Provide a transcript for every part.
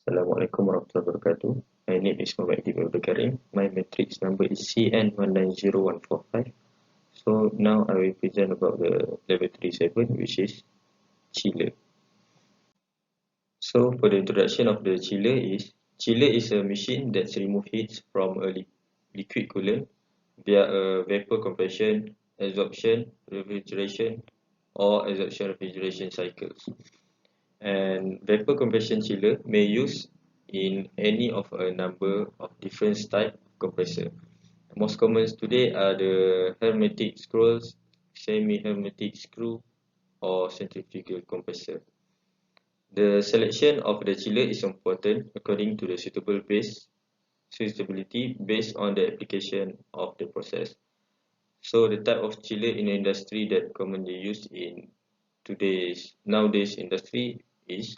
Assalamualaikum warahmatullahi wabarakatuh. My name is Muhammad Ibn Abdul Karim. My matrix number is CN190145. So now I will present about the level 37, which is chiller. So for the introduction of the chiller is a machine that removes heat from a liquid coolant via a vapor compression, adsorption, refrigeration, or adsorption refrigeration cycles. And vapor compression chiller may use in any of a number of different type of compressor. Most common today are the hermetic screws, semi-hermetic screw, or centrifugal compressor. The selection of the chiller is important according to the suitability based on the application of the process. So the type of chiller in the industry that commonly used in nowadays industry is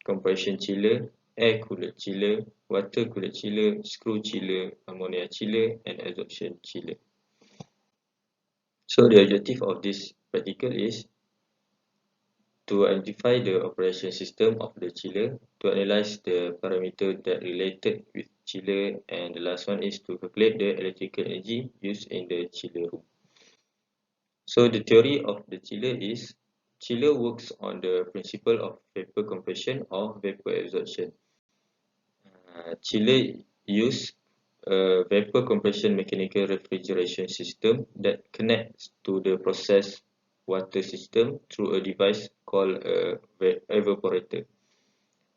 compression chiller, air cooled chiller, water cooled chiller, screw chiller, ammonia chiller, and adsorption chiller. So the objective of this practical is to identify the operation system of the chiller, to analyze the parameter that related with chiller, and the last one is to calculate the electrical energy used in the chiller room. So the theory of the chiller is chiller works on the principle of vapor compression or vapor adsorption. Chiller use a vapor compression mechanical refrigeration system that connects to the process water system through a device called a evaporator.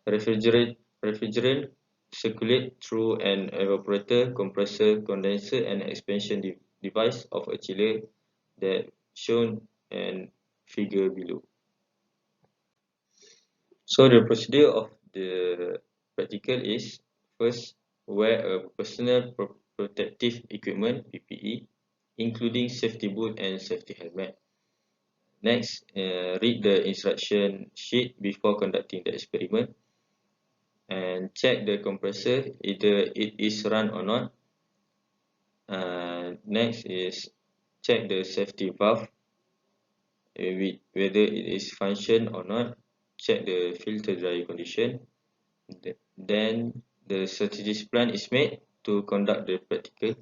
Refrigerant circulate through an evaporator, compressor, condenser, and expansion device of a chiller that shown in figure below. So the procedure of the practical is first wear a personal protective equipment PPE, including safety boot and safety helmet. Next, read the instruction sheet before conducting the experiment, and check the compressor either it is run or not. Next is check the safety valve whether it is function or not. Check the filter dry condition. Then the strategic plan is made to conduct the practical,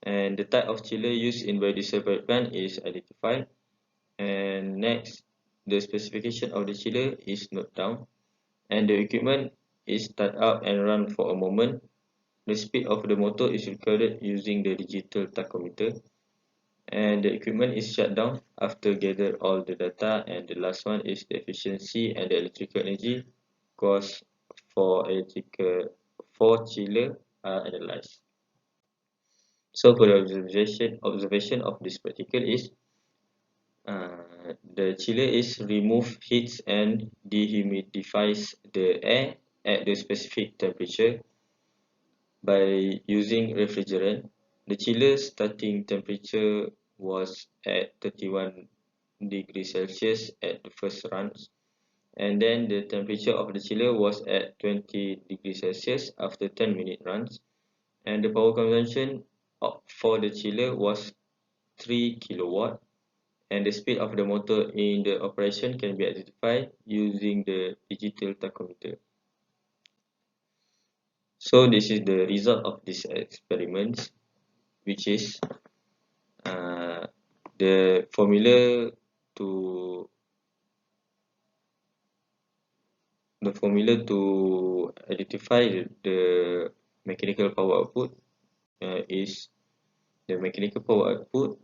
and the type of chiller used in biodiesel pilot plant is identified. And next, the specification of the chiller is noted down, and the equipment is start up and run for a moment. The speed of the motor is recorded using the digital tachometer, and the equipment is shut down after gather all the data. And the last one is the efficiency and the electrical energy cost for chiller are analyzed. So for the observation of this practical is the chiller is remove heats and dehumidifies the air at the specific temperature by using refrigerant. The chiller starting temperature was at 31 degrees Celsius at the first runs, and then the temperature of the chiller was at 20 degrees Celsius after 10-minute runs, and the power consumption for the chiller was 3 kilowatt, and the speed of the motor in the operation can be identified using the digital tachometer. So this is the result of this experiments, which is the formula to identify the mechanical power output is the mechanical power output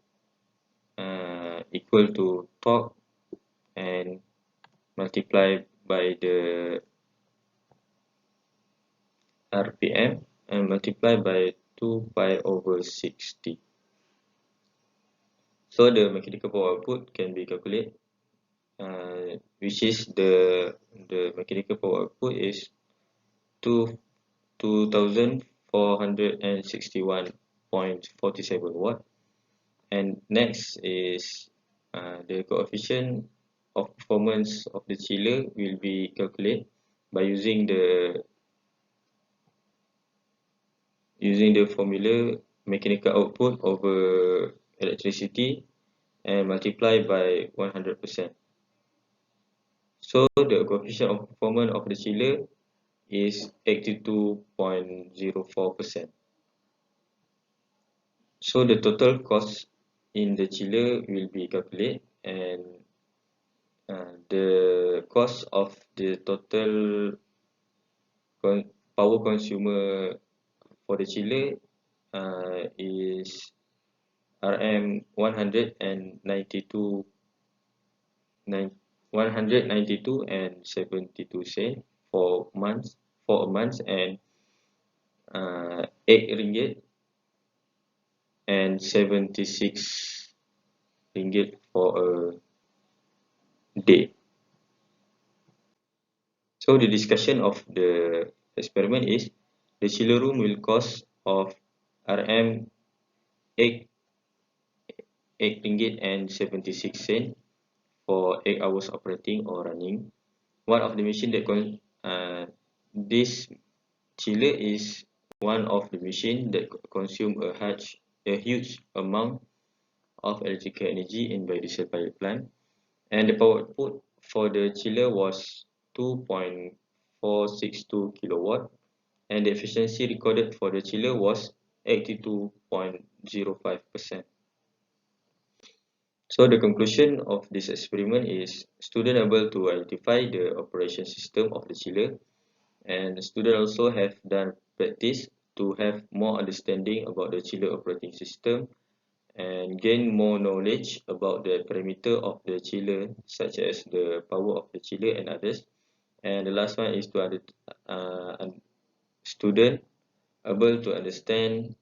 equal to torque and multiplied by the RPM and multiplied by 2 pi over 60. So the mechanical power output can be calculated, which is the mechanical power output is 2461.47 watt. And next is the coefficient of performance of the chiller will be calculated by using the formula mechanical output over electricity and multiply by 100%. So the coefficient of performance of the chiller is 82.04%. So the total cost in the chiller will be calculated, and the cost of the total power consumer for the chiller is RM 192 and 72 cent for a month, and 8 ringgit and 76 ringgit for a day. So the discussion of the experiment is the chiller room will cost of RM 8 ringgit and 76 cent for 8 hours operating or running. One of the machine that this chiller is one of the machine that consume a huge amount of electrical energy in by diesel power plant, and the power output for the chiller was 2.462 kilowatt, and the efficiency recorded for the chiller was 82.05%. So the conclusion of this experiment is student able to identify the operation system of the chiller, and the student also have done practice to have more understanding about the chiller operating system and gain more knowledge about the parameter of the chiller, such as the power of the chiller and others. And the last one is to student able to understand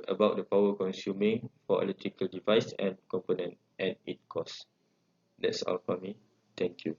about the power consuming for electrical device and component and its cost. That's all for me. Thank you.